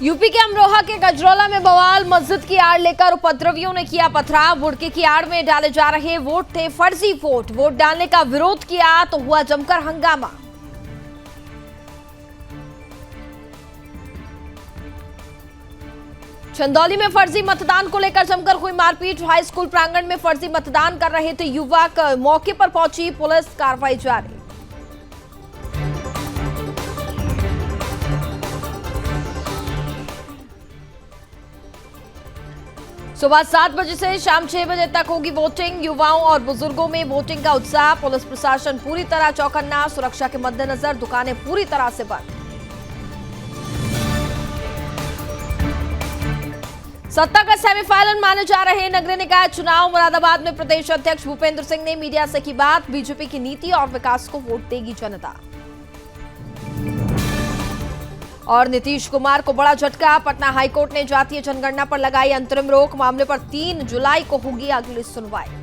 UP के अमरोहा के गजरौला में बवाल, मस्जिद की आड़ लेकर उपद्रवियों ने किया पथराव। बुड़के की आड़ में डाले जा रहे वोट थे फर्जी वोट। वोट डालने का विरोध किया तो हुआ जमकर हंगामा। चंदौली में फर्जी मतदान को लेकर जमकर हुई मारपीट। हाई स्कूल प्रांगण में फर्जी मतदान कर रहे थे युवक। मौके पर पहुंची पुलिस, कार्रवाई जारी। सुबह 7 बजे से शाम 6 बजे तक होगी वोटिंग। युवाओं और बुजुर्गों में वोटिंग का उत्साह। पुलिस प्रशासन पूरी तरह चौकन्ना। सुरक्षा के मद्देनजर दुकानें पूरी तरह से बंद। सत्ता का सेमीफाइनल माने जा रहे नगरीय निकाय चुनाव। मुरादाबाद में प्रदेश अध्यक्ष भूपेंद्र सिंह ने मीडिया से की बात। बीजेपी की नीति और विकास को वोट देगी जनता। और नीतीश कुमार को बड़ा झटका। पटना हाईकोर्ट ने जातीय जनगणना पर लगाई अंतरिम रोक। मामले पर 3 जुलाई को होगी अगली सुनवाई।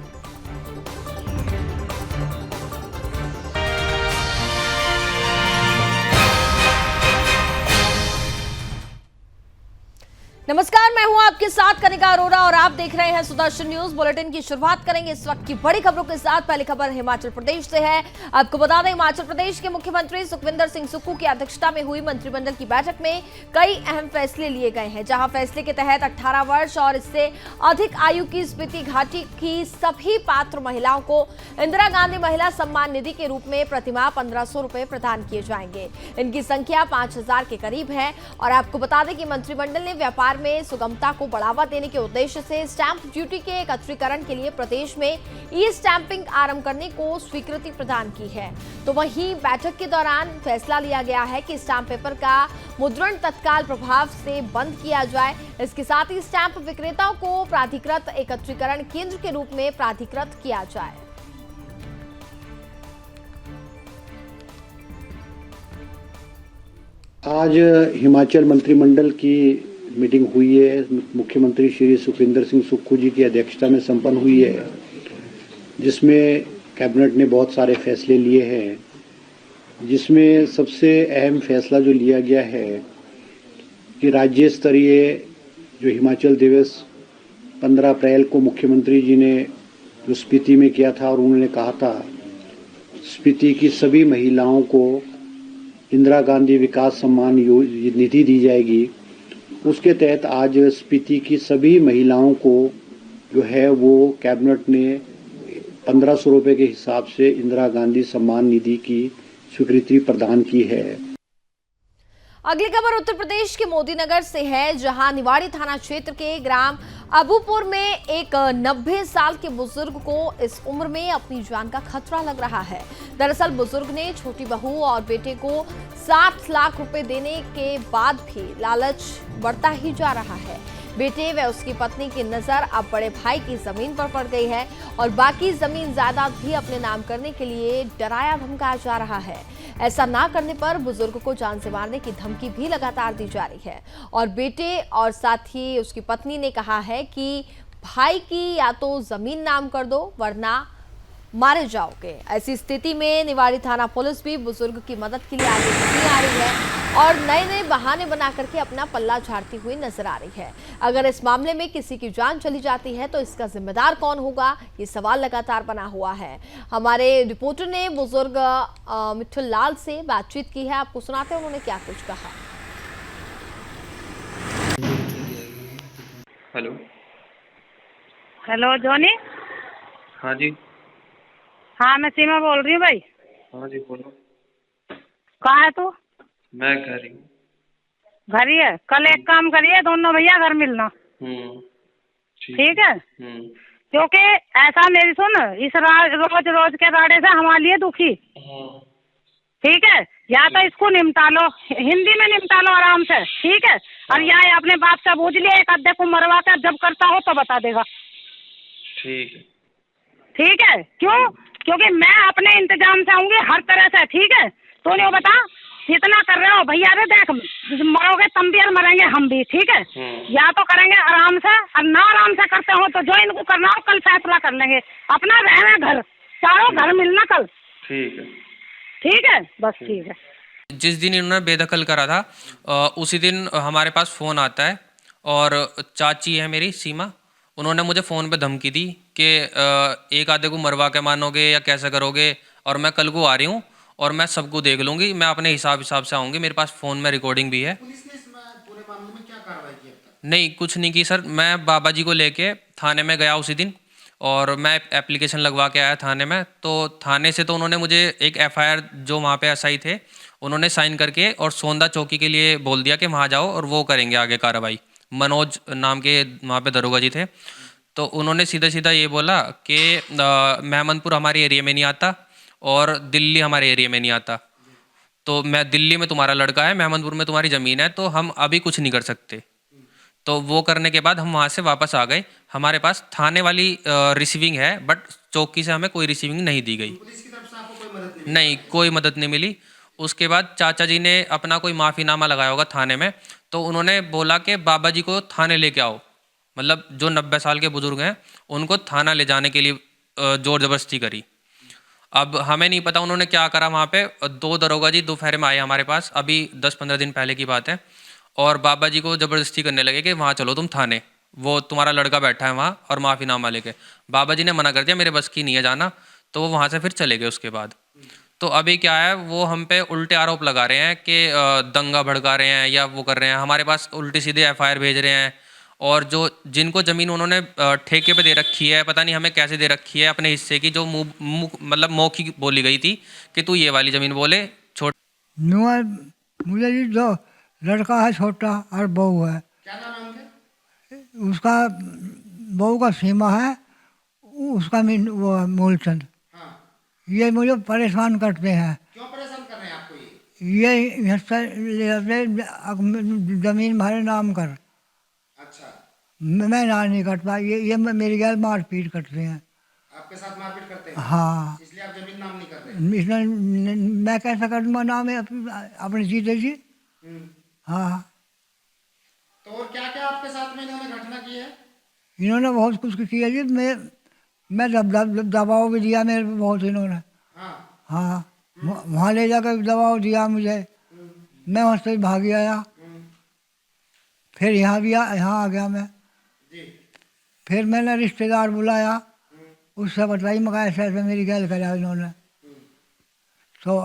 नमस्कार, मैं हूं आपके साथ कनिका अरोरा और आप देख रहे हैं सुदर्शन न्यूज। बुलेटिन की शुरुआत करेंगे इस वक्त की बड़ी खबरों के साथ। पहली खबर हिमाचल प्रदेश से है। आपको बता दें, हिमाचल प्रदेश के मुख्यमंत्री सुखविंदर सिंह सुक्खू की अध्यक्षता में हुई मंत्रिमंडल की बैठक में कई अहम फैसले लिए गए हैं। जहां फैसले के तहत 18 वर्ष और इससे अधिक आयु की स्पीति घाटी की सभी पात्र महिलाओं को इंदिरा गांधी महिला सम्मान निधि के रूप में प्रतिमाह 1500 रुपए प्रदान किए जाएंगे। इनकी संख्या 5000 के करीब है। और आपको बता दें कि मंत्रिमंडल ने व्यापार में सुगमता को बढ़ावा देने के उद्देश्य से स्टैंप ड्यूटी के एकत्रीकरण के लिए प्रदेश में ई स्टैंपिंग आरंभ करने को स्वीकृति प्रदान की है। तो वहीं बैठक के दौरान फैसला लिया गया है कि स्टैंप पेपर का मुद्रण तत्काल प्रभाव से बंद किया जाए। इसके साथ ही स्टैंप विक्रेताओं को प्राधिकृत एकत्रीकरण केंद्र के रूप में प्राधिकृत किया जाए। आज हिमाचल मंत्रिमंडल की मीटिंग हुई है। मुख्यमंत्री श्री सुखविंदर सिंह सुक्खू जी की अध्यक्षता में संपन्न हुई है, जिसमें कैबिनेट ने बहुत सारे फैसले लिए हैं। जिसमें सबसे अहम फैसला जो लिया गया है कि राज्य स्तरीय जो हिमाचल दिवस 15 अप्रैल को मुख्यमंत्री जी ने जो स्पीति में किया था और उन्होंने कहा था स्पीति की सभी महिलाओं को इंदिरा गांधी विकास सम्मान निधि दी जाएगी। उसके तहत आज स्पीति की सभी महिलाओं को जो है वो कैबिनेट ने 1500 रुपए के हिसाब से इंदिरा गांधी सम्मान निधि की स्वीकृति प्रदान की है। अगली खबर उत्तर प्रदेश के मोदीनगर से है, जहां निवाड़ी थाना क्षेत्र के ग्राम अबूपुर में एक 90 साल के बुजुर्ग को इस उम्र में अपनी जान का खतरा लग रहा है। दरअसल बुजुर्ग ने छोटी बहू और बेटे को 60 लाख रुपए देने के बाद भी लालच बढ़ता ही जा रहा है। बेटे व उसकी पत्नी की नजर अब बड़े भाई की जमीन पर पड़ गई है और बाकी जमीन जायदाद भी अपने नाम करने के लिए डराया धमकाया जा रहा है। ऐसा ना करने पर बुजुर्ग को जान से मारने की धमकी भी लगातार दी जा रही है। और बेटे और साथ ही उसकी पत्नी ने कहा है कि भाई की या तो जमीन नाम कर दो वरना मारे जाओगे। ऐसी स्थिति में निवाड़ी थाना पुलिस भी बुजुर्ग की मदद के लिए आगे नहीं आ रही है और नए नए बहाने बना करके अपना पल्ला झाड़ती हुई नजर आ रही है। अगर इस मामले में किसी की जान चली जाती है तो इसका जिम्मेदार कौन होगा, ये सवाल लगातार बना हुआ है। हमारे रिपोर्टर ने बुजुर्ग मिठुल लाल से बातचीत की है, आपको सुनाते हैं उन्होंने क्या कुछ कहा। Hello hello Johnny. हाँ जी। हाँ मैं सीमा बोल रही हूँ भाई। हाँ जी बोलो। कहाँ है तू? मैं घर ही हूँ। घर ही है। कल एक काम करिए, दोनों भैया घर मिलना। ठीक है। क्योंकि ऐसा मेरी सुन, इस रोज रोज के राड़े से हमारे लिए दुखी। ठीक है, या तो इसको निपटा लो, हिंदी में निपटा लो आराम से। ठीक है। और या अपने बाप से पूछ लिया, एक अद्धे को मरवा कर जब करता हो तो बता देगा। ठीक है। ठीक है। क्यों? क्योंकि मैं अपने इंतजाम से आऊंगी हर तरह से। ठीक है। तो नहीं बता जितना कर रहे हो भैया रे, देख मरोगे तुम भी और मरेंगे हम भी। ठीक है। या तो करेंगे आराम से, और ना आराम से करते हो तो जो इनको करना हो कल फैसला कर लेंगे। अपना रहना घर, चारों घर मिलना कल। ठीक है। ठीक है, बस ठीक है। जिस दिन इन्होंने बेदखल करा था उसी दिन हमारे पास फ़ोन आता है और चाची है मेरी सीमा, उन्होंने मुझे फ़ोन पे धमकी दी कि एक आधे को मरवा के मानोगे या कैसे करोगे, और मैं कल को आ रही हूँ और मैं सबको देख लूँगी, मैं अपने हिसाब से आऊँगी, मेरे पास फ़ोन में रिकॉर्डिंग भी है। पुलिस ने इस पूरे मामले में क्या कार्रवाई की अब तक? नहीं, कुछ नहीं की सर। मैं बाबा जी को लेके थाने में गया उसी दिन और मैं एप्लीकेशन लगवा के आया थाने में। तो थाने से तो उन्होंने मुझे एक एफआईआर, जो वहाँ पे एसआई थे उन्होंने साइन करके और सोंदा चौकी के लिए बोल दिया कि वहाँ जाओ और वो करेंगे आगे कार्रवाई। मनोज नाम के वहाँ पे दरोगा जी थे, तो उन्होंने सीधा सीधा ये बोला कि मेहमनपुर हमारे एरिया में नहीं आता और दिल्ली हमारे एरिया में नहीं आता, तो मैं दिल्ली में तुम्हारा लड़का है, मेहमनपुर में तुम्हारी ज़मीन है, तो हम अभी कुछ नहीं कर सकते। तो वो करने के बाद हम वहाँ से वापस आ गए। हमारे पास थाने वाली रिसीविंग है, बट चौकी से हमें कोई रिसीविंग नहीं दी गई। पुलिस की तरफ से आपको कोई मदद नहीं? नहीं, कोई मदद नहीं मिली। उसके बाद चाचा जी ने अपना कोई माफ़ीनामा लगाया होगा थाने में, तो उन्होंने बोला कि बाबा जी को थाने लेके आओ, मतलब जो 90 साल के बुजुर्ग हैं उनको थाना ले जाने के लिए ज़ोर ज़बरदस्ती करी। अब हमें नहीं पता उन्होंने क्या करा वहाँ पे। 2 दरोगा जी दोपहर में आए हमारे पास, अभी 10-15 दिन पहले की बात है, और बाबा जी को ज़बरदस्ती करने लगे कि वहाँ चलो तुम थाने, वो तुम्हारा लड़का बैठा है वहाँ और माफ़ीनामा लेके। बाबा जी ने मना कर दिया, मेरे बस की नहीं है जाना, तो वो वहाँ से फिर चले गए उसके बाद। तो अभी क्या है, वो हम पे उल्टे आरोप लगा रहे हैं कि दंगा भड़का रहे हैं या वो कर रहे हैं, हमारे पास उल्टी सीधे एफआईआर भेज रहे हैं। और जो जिनको ज़मीन उन्होंने ठेके पे दे रखी है, पता नहीं हमें कैसे दे रखी है अपने हिस्से की, जो मतलब मौखिक बोली गई थी कि तू ये वाली ज़मीन बोले छोड़। मुझे जी जो लड़का है छोटा और बहू है, क्या नाम है उनके? उसका बहू का सीमा है, उसका वो है मूलचंद। हाँ। ये मुझे परेशान करते हैं। क्यों परेशान कर रहे हैं आपको ये? ये हिस्सा ले ज़मीन हमारे नाम कर। अच्छा। मैं ना नहीं करता, ये मेरी गैर मारपीट करते हैं। आपके साथ मारपीट करते हैं? हाँ। इसलिए आप जमीन नाम नहीं कर रहे? इसलिए मैं कैसा कर दूँगा नाम है अपने जीते जी। हाँ। तो और क्या क्या आपके साथ में इन्होंने घटना की है? इन्होंने बहुत कुछ किया जी। मैं दबाव भी दिया मेरे पे बहुत इन्होंने। हाँ। हाँ, वहाँ ले जाकर दबाव दिया मुझे, मैं वहाँ से भाग आया। फिर यहाँ आ गया मैं। जी। फिर मैंने रिश्तेदार बुलाया, उससे बताई मगर ऐसे ऐसे मेरी गैल करा इन्होंने। तो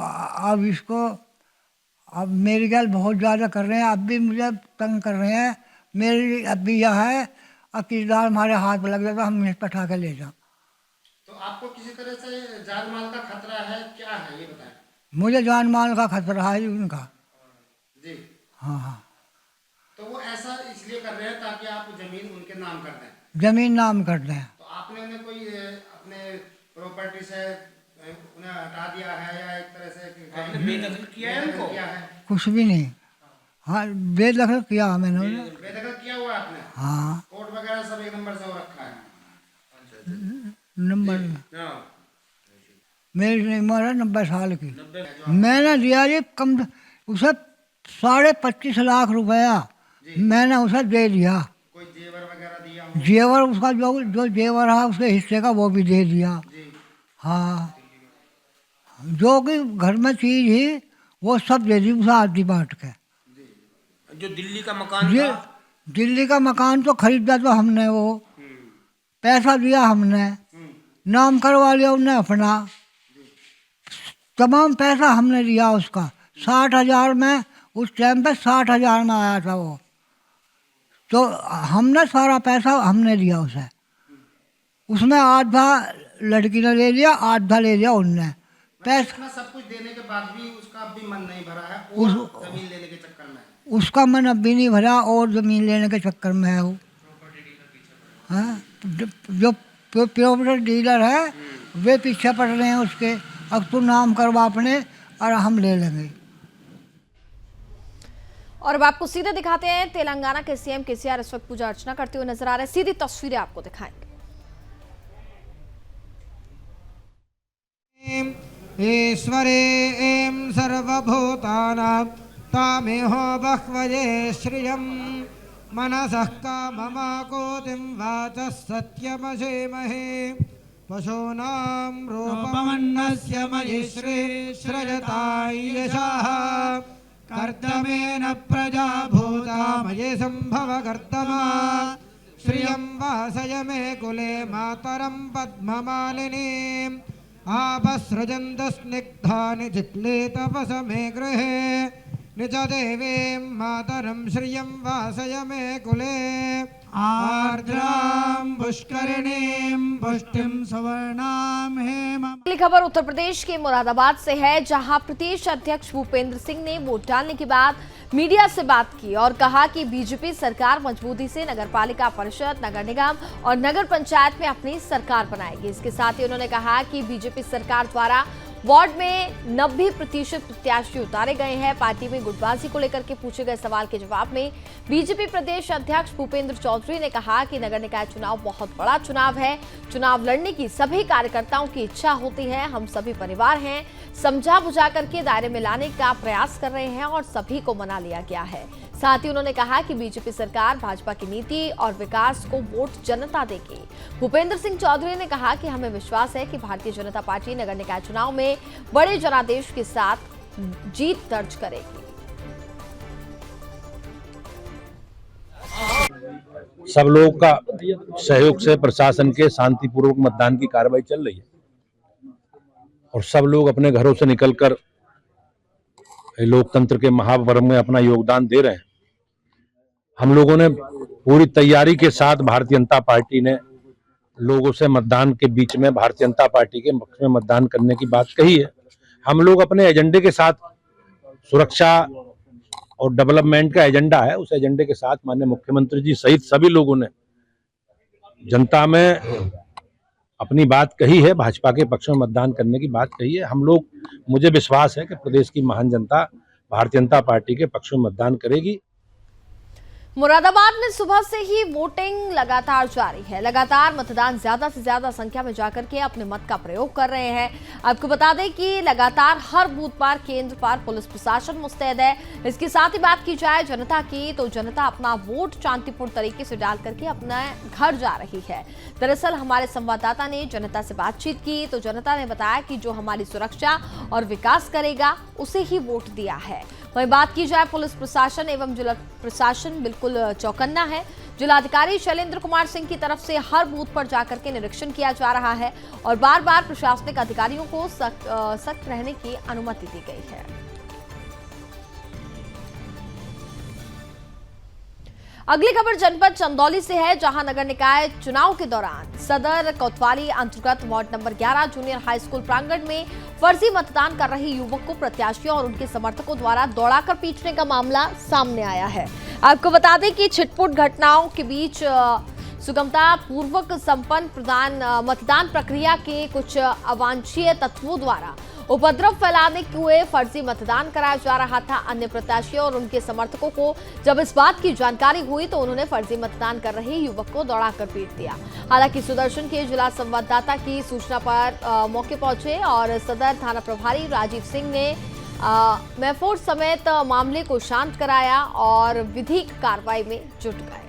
अब मेरी गैल बहुत ज़्यादा कर रहे हैं, अब भी मुझे तंग कर रहे हैं। मेरी अब भी यह है, अब किरदार हमारे हाथ में लग जाता, हम पठा के ले जाओ। तो आपको किसी तरह से जान माल का खतरा है, क्या है ये बताएं? मुझे जान माल का खतरा है उनका। जी। हाँ। तो वो ऐसा इसलिए कर रहे हैं ताकि आप जमीन उनके नाम कर दें? जमीन नाम कर दें। तो आपने उन्हें कोई अपने प्रॉपर्टी से उन्हें हटा दिया है या एक तरह से आपने बेदखल किया है उनको? कुछ भी नहीं। हाँ, बेदखल किया मैंने उन्हें। बेदखल किया हुआ है आपने? हाँ। कोर्ट वगैरह सब एक नंबर से हो रखा है? नंबर मेरी उम्र है 90 साल की। मैंने दिया जी कम उसे 25.5 लाख रुपया मैंने उसे दे दिया। कोई जेवर वगैरह दिया? जेवर उसका जो जेवर है उसके हिस्से का वो भी दे दिया। हाँ, जो कि घर में चीज़ ही वो सब दे दी उसे आधी बांट के। जो दिल्ली का मकान था? दिल्ली का मकान तो खरीदा तो हमने, वो पैसा दिया हमने, नाम करवा लिया उनने अपना, तमाम पैसा हमने दिया उसका। 60,000 में उस टाइम पे 60,000 में आया था वो, तो हमने सारा पैसा हमने दिया उसे। उसमें आधा लड़की ने ले लिया, आधा ले लिया उनने। पैसा सब कुछ देने के बाद भी उसका अब भी मन नहीं भरा है और जमीन लेने के चक्कर में? उसका मन अब भी नहीं भरा और ज़मीन लेने के चक्कर में है वो। हाँ, जो प्रॉपर्टी डीलर है वे पीछे पड़ रहे हैं उसके, अब तू नाम करवा अपने और हम ले लेंगे। और अब आपको सीधे दिखाते हैं, तेलंगाना के सीएम केसीआर इस वक्त पूजा अर्चना करते हुए नजर आ रहे हैं। सीधी तस्वीरें आपको दिखाएंगे। ईश्वरे एं सर्वभूतानां तामेहो बह्वये श्रियं मनसः काममाकोतिं वाचः सत्यमजेमहे पशूनां रूपमन्नस्य मयि श्रीश्रजताय यशः कर्दमेन प्रजा भूता मयि सम्भव कर्दमा श्रियं वासय मे कुले मातरं पद्ममालिनीम् आपसृजन्तस्निग्धानि चिक्लीतपस मे गृहे निज देवीं मातरं श्रियं वासय मे कुले आर्द्रां पुष्करिणीं पुष्टिं सुवर्णां हेम। अगली खबर उत्तर प्रदेश के मुरादाबाद से है, जहां प्रदेश अध्यक्ष भूपेंद्र सिंह ने वोट डालने के बाद मीडिया से बात की और कहा कि बीजेपी सरकार मजबूती से नगरपालिका परिषद, नगर निगम और नगर पंचायत में अपनी सरकार बनाएगी। इसके साथ ही उन्होंने कहा कि बीजेपी सरकार द्वारा वार्ड में 90% प्रत्याशी उतारे गए हैं। पार्टी में गुटबाजी को लेकर के पूछे गए सवाल के जवाब में बीजेपी प्रदेश अध्यक्ष भूपेंद्र चौधरी ने कहा कि नगर निकाय चुनाव बहुत बड़ा चुनाव है। चुनाव लड़ने की सभी कार्यकर्ताओं की इच्छा होती है। हम सभी परिवार हैं, समझा बुझा करके दायरे में लाने का प्रयास कर रहे हैं और सभी को मना लिया गया है। साथ ही उन्होंने कहा कि बीजेपी सरकार भाजपा की नीति और विकास को वोट जनता देगी। भूपेंद्र सिंह चौधरी ने कहा कि हमें विश्वास है कि भारतीय जनता पार्टी नगर निकाय चुनाव में बड़े जनादेश के साथ जीत दर्ज करेगी। सब लोगों का सहयोग से प्रशासन के शांतिपूर्वक मतदान की कार्रवाई चल रही है और सब लोग अपने घरों से निकलकर लोकतंत्र के महापर्व में अपना योगदान दे रहे हैं। हम लोगों ने पूरी तैयारी के साथ भारतीय जनता पार्टी ने लोगों से मतदान के बीच में भारतीय जनता पार्टी के पक्ष में मतदान करने की बात कही है। हम लोग अपने एजेंडे के साथ, सुरक्षा और डेवलपमेंट का एजेंडा है, उस एजेंडे के साथ माननीय मुख्यमंत्री जी सहित सभी लोगों ने जनता में अपनी बात कही है, भाजपा के पक्ष में मतदान करने की बात कही है। हम लोग, मुझे विश्वास है कि प्रदेश की महान जनता भारतीय जनता पार्टी के पक्ष में मतदान करेगी। मुरादाबाद में सुबह से ही वोटिंग लगातार जारी है। लगातार मतदान ज्यादा से ज्यादा संख्या में जाकर के अपने मत का प्रयोग कर रहे हैं। आपको बता दें कि लगातार हर बूथ पर, केंद्र पर पुलिस प्रशासन मुस्तैद है। इसके साथ ही बात की जाए जनता की, तो जनता अपना वोट शांतिपूर्ण तरीके से डाल करके अपना घर जा रही है। दरअसल हमारे संवाददाता ने जनता से बातचीत की तो जनता ने बताया कि जो हमारी सुरक्षा और विकास करेगा उसे ही वोट दिया है। वहीं बात की जाए पुलिस प्रशासन एवं जिला प्रशासन बिल्कुल चौकन्ना है। जिलाधिकारी शैलेंद्र कुमार सिंह की तरफ से हर बूथ पर जाकर के निरीक्षण किया जा रहा है और बार बार प्रशासनिक अधिकारियों को सख्त रहने की अनुमति दी गई है। अगली खबर जनपद चंदौली से है, जहां नगर निकाय चुनाव के दौरान सदर कोतवाली अंतर्गत ward number 11 junior high school प्रांगण में फर्जी मतदान कर रहे युवक को प्रत्याशियों और उनके समर्थकों द्वारा दौड़ाकर पीटने का मामला सामने आया है। आपको बता दें कि छिटपुट घटनाओं के बीच सुगमता पूर्वक संपन्न मतदान प्रक्रिया के कुछ अवांछनीय तत्वों द्वारा उपद्रव फैलाने हुए फर्जी मतदान कराया जा रहा था। अन्य प्रत्याशियों और उनके समर्थकों को जब इस बात की जानकारी हुई तो उन्होंने फर्जी मतदान कर रहे युवक को दौड़ाकर पीट दिया। हालांकि सुदर्शन के जिला संवाददाता की सूचना पर मौके पहुंचे और सदर थाना प्रभारी राजीव सिंह ने महफूज समेत मामले को शांत कराया और विधिक कार्रवाई में जुट गए।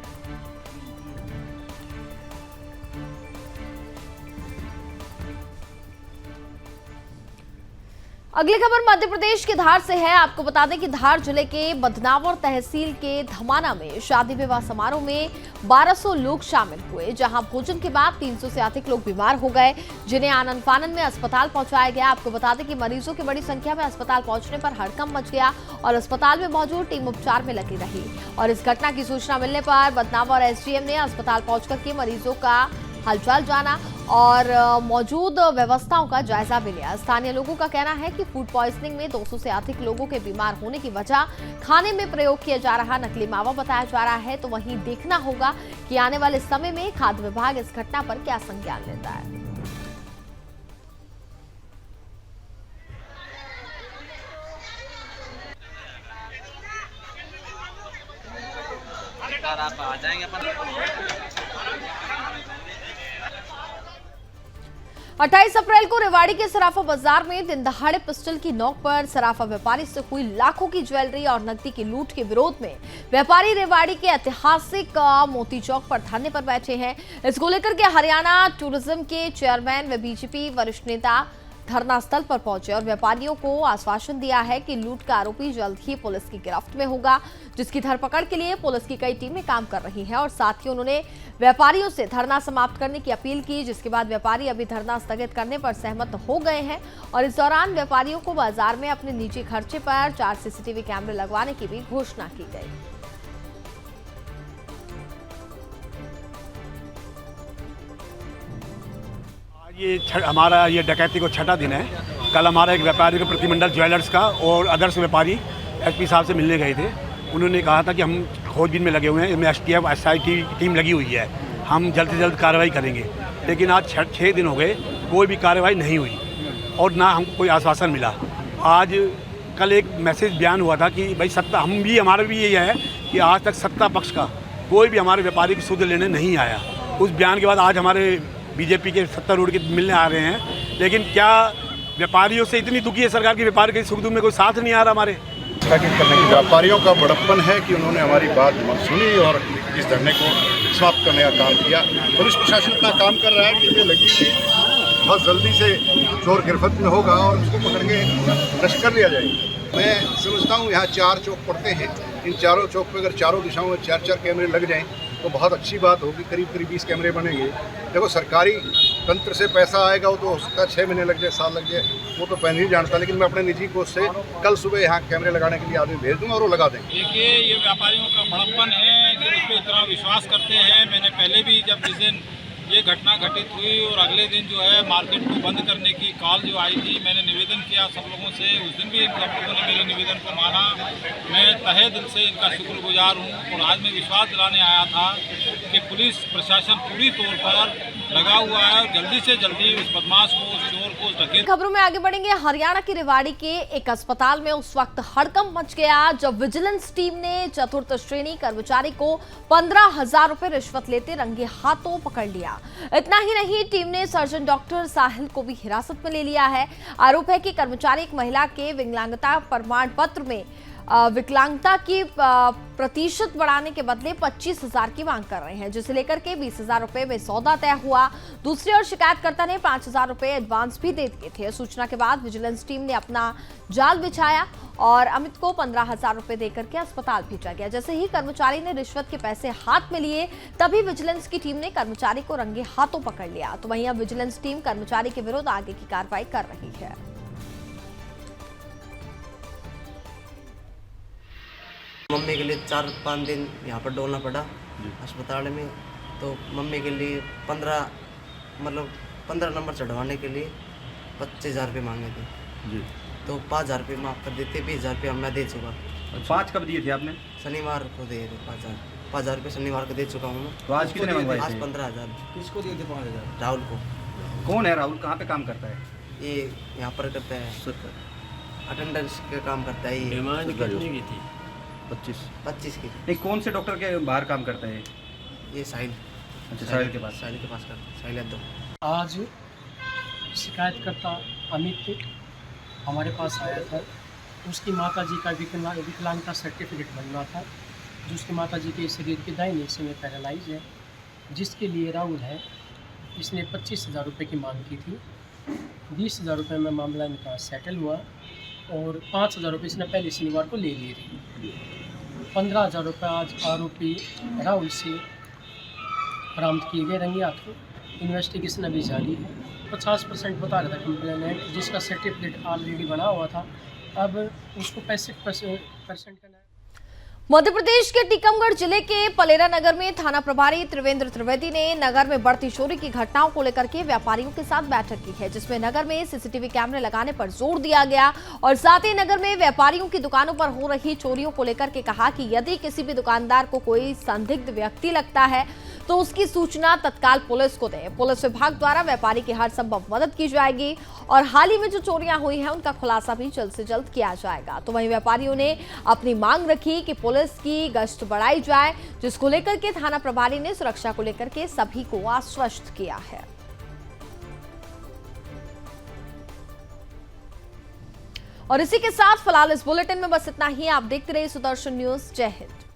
अगली खबर मध्य प्रदेश के धार से है। आपको बता दें कि धार जिले के बदनावर तहसील के धमाना में शादी विवाह समारोह में 1200 लोग शामिल हुए, जहां भोजन के बाद 300 से अधिक लोग बीमार हो गए, जिन्हें आनन फानन में अस्पताल पहुंचाया गया। आपको बता दें कि मरीजों की बड़ी संख्या में अस्पताल पहुंचने पर हड़कंप मच गया और अस्पताल में मौजूद टीम उपचार में लगी रही और इस घटना की सूचना मिलने पर बदनावर एसडीएम ने अस्पताल पहुंचकर के मरीजों का हालचाल जाना और मौजूद व्यवस्थाओं का जायजा भी लिया। स्थानीय लोगों का कहना है कि फूड पॉइजनिंग में 200 से अधिक लोगों के बीमार होने की वजह खाने में प्रयोग किया जा रहा नकली मावा बताया जा रहा है। तो वहीं देखना होगा कि आने वाले समय में खाद्य विभाग इस घटना पर क्या संज्ञान लेता है। आप आ जाएंगे अपन। 28 अप्रैल को रेवाड़ी के सराफा बाजार में दिन दहाड़े पिस्टल की नोक पर सराफा व्यापारी से हुई लाखों की ज्वेलरी और नकदी की लूट के विरोध में व्यापारी रेवाड़ी के ऐतिहासिक मोती चौक पर धरने पर बैठे हैं। इसको लेकर के हरियाणा टूरिज्म के चेयरमैन व बीजेपी वरिष्ठ नेता धरना स्थल पर पहुंचे और व्यापारियों को आश्वासन दिया है कि लूट का आरोपी जल्द ही पुलिस की गिरफ्त में होगा, जिसकी धरपकड़ के लिए पुलिस की कई टीमें काम कर रही हैं। और साथ ही उन्होंने व्यापारियों से धरना समाप्त करने की अपील की, जिसके बाद व्यापारी अभी धरना स्थगित करने पर सहमत हो गए हैं। और इस दौरान व्यापारियों को बाजार में अपने निजी खर्चे पर 4 सीसीटीवी कैमरे लगवाने की भी घोषणा की गई। हमारा ये डकैती को छठा दिन है। कल हमारा एक व्यापारी का प्रतिमंडल ज्वेलर्स का और आदर्श व्यापारी एसपी साहब से मिलने गए थे। उन्होंने कहा था कि हम खोजबीन में लगे हुए हैं, इनमें एसटीएफ एसआई की टीम लगी हुई है, हम जल्द से जल्द कार्रवाई करेंगे। लेकिन आज 6 दिन हो गए, कोई भी कार्रवाई नहीं हुई और ना हमको कोई आश्वासन मिला। आज कल एक मैसेज बयान हुआ था कि भाई सत्ता, हमारा भी यही है कि आज तक सत्ता पक्ष का कोई भी हमारे व्यापारी की सुध लेने नहीं आया। उस बयान के बाद आज हमारे बीजेपी के सत्तारूढ़ के मिलने आ रहे हैं, लेकिन क्या व्यापारियों से इतनी दुखी है सरकार की, व्यापारी के सुख दुख में कोई साथ नहीं आ रहा हमारे। व्यापारियों का बड़प्पन है कि उन्होंने हमारी बात सुनी और इस धरने को समाप्त करने का काम किया। पुलिस प्रशासन अपना काम कर रहा है कि ये लगी हुई बहुत जल्दी से चोर गिरफ्त में होगा और उसको पकड़ के नष्ट कर लिया जाएगा। मैं समझता हूँ यहाँ 4 चौक पड़ते हैं, इन चारों चौक पर अगर चारों दिशाओं में 4-4 कैमरे लग जाएं तो बहुत अच्छी बात होगी। करीब 20 कैमरे बनेंगे। देखो सरकारी तंत्र से पैसा आएगा वो तो हो सकता है 6 महीने लग जाए, साल लग जाए, वो तो पहले ही जानता। लेकिन मैं अपने निजी कोष से कल सुबह यहाँ कैमरे लगाने के लिए आदमी भेज दूँगा और वो लगा देंगे। देखिए ये व्यापारियों का बड़प्पन है कि उस पर इतना विश्वास करते हैं। मैंने पहले भी जब जिस दिन ये घटना घटित हुई और अगले दिन जो है मार्केट को बंद करने की कॉल जो आई थी, मैंने निवेदन किया सब लोगों से। उस दिन भी इन सब लोगों ने मेरे निवेदन को माना। मैं तहे दिल से इनका शुक्रगुजार हूँ और आज मैं विश्वास दिलाने आया था कि पुलिस प्रशासन पूरी तौर पर लगा हुआ है और जल्दी से जल्दी उस बदमाश को, उस चोर को, उस डकैत। खबरों में आगे बढ़ेंगे। हरियाणा के रेवाड़ी के एक अस्पताल में उस वक्त हड़कंप मच गया जब विजिलेंस टीम ने चतुर्थ श्रेणी कर्मचारी को 15,000 रुपए रिश्वत लेते रंगे हाथों पकड़ लिया। इतना ही नहीं, टीम ने सर्जन डॉक्टर साहिल को भी हिरासत में ले लिया है। आरोप है कि कर्मचारी एक महिला के विकलांगता प्रमाण पत्र में विकलांगता की प्रतिशत बढ़ाने के बदले 25,000 की मांग कर रहे हैं, जिसे लेकर के 20,000 रुपए में सौदा तय हुआ। दूसरी ओर शिकायतकर्ता ने 5,000 रुपए एडवांस भी दे दिए थे। सूचना के बाद विजिलेंस टीम ने अपना जाल बिछाया और अमित को 15,000 रुपए देकर के अस्पताल भेजा गया। जैसे ही कर्मचारी ने रिश्वत के पैसे हाथ में लिए, तभी विजिलेंस की टीम ने कर्मचारी को रंगे हाथों पकड़ लिया। तो वहीं अब विजिलेंस टीम कर्मचारी के विरुद्ध आगे की कार्रवाई कर रही है। मम्मी के लिए 4-5 दिन यहाँ पर डोलना पड़ा अस्पताल में। तो मम्मी के लिए 15 नंबर चढ़वाने के लिए 25,000 रुपये मांगे थे जी। तो 5,000 रुपये माफ़ कर देते, 20,000 रुपये मैं दे चुका। 5 कब दिए थे आपने? शनिवार को दिए थे 5,000 रुपये शनिवार को दे चुका हूँ मैं। तो आज कितने मंगवाए थे? आज 15,000। किसको दिए थे 5,000? राहुल को। कौन है राहुल? कहाँ पे काम करता है? ये यहाँ पर करता है, अटेंडेंस का काम करता है। ये 25 की। नहीं, कौन से डॉक्टर के बाहर काम करता है? ये साहिल। अच्छा, साहिल के पास करता है, साहिल यादव। आज शिकायतकर्ता अमित हमारे पास आया था। उसकी माताजी का विकलांगता सर्टिफिकेट बनना था, जो उसकी माताजी के शरीर के दाहिने हिस्से में पैरालाइज है, जिसके लिए राहुल है, इसने 25,000 रुपये की मांग की थी। 20,000 रुपये में मामला इनका सेटल हुआ और 5,000 रुपये इसने पहले शनिवार को ले लिए थे। 15,000 रुपये आज आरोपी राहुल से बरामद किए गए रंगे हाथों। इन्वेस्टिगेशन अभी जारी है। 50% बता रहा था कंप्लेनेंट, जिसका सर्टिफिकेट ऑलरेडी बना हुआ था, अब उसको 65% करना है। मध्य प्रदेश के टीकमगढ़ जिले के पलेरा नगर में थाना प्रभारी त्रिवेंद्र त्रिवेदी ने नगर में बढ़ती चोरी की घटनाओं को लेकर के व्यापारियों के साथ बैठक की है, जिसमें नगर में सीसीटीवी कैमरे लगाने पर जोर दिया गया और साथ ही नगर में व्यापारियों की दुकानों पर हो रही चोरियों को लेकर के कहा कि यदि किसी भी दुकानदार को कोई संदिग्ध व्यक्ति लगता है तो उसकी सूचना तत्काल पुलिस को दें। पुलिस विभाग द्वारा व्यापारी की हर संभव मदद की जाएगी और हाल ही में जो चोरियां हुई हैं उनका खुलासा भी जल्द से जल्द किया जाएगा। तो वहीं व्यापारियों ने अपनी मांग रखी कि पुलिस की गश्त बढ़ाई जाए, जिसको लेकर के थाना प्रभारी ने सुरक्षा को लेकर के सभी को आश्वस्त किया है। और इसी के साथ फिलहाल इस बुलेटिन में बस इतना ही। आप देखते रहिए सुदर्शन न्यूज। जय हिंद।